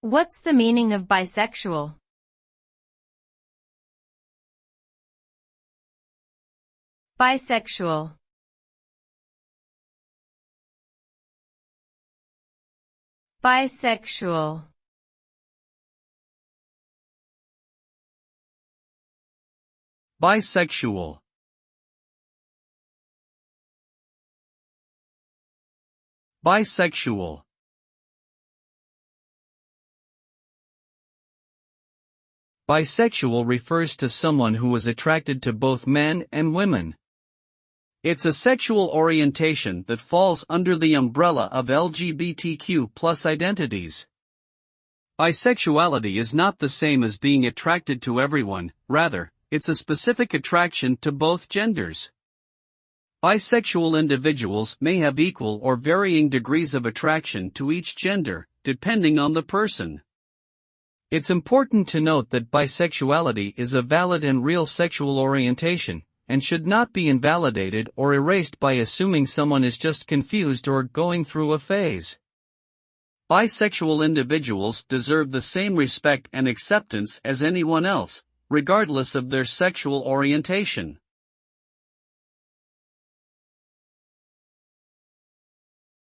What's the meaning of bisexual? Bisexual. Bisexual. Bisexual. Bisexual. Bisexual refers to someone who is attracted to both men and women. It's a sexual orientation that falls under the umbrella of LGBTQ+ identities. Bisexuality is not the same as being attracted to everyone, rather, it's a specific attraction to both genders. Bisexual individuals may have equal or varying degrees of attraction to each gender, depending on the person. It's important to note that bisexuality is a valid and real sexual orientation, and should not be invalidated or erased by assuming someone is just confused or going through a phase. Bisexual individuals deserve the same respect and acceptance as anyone else, regardless of their sexual orientation.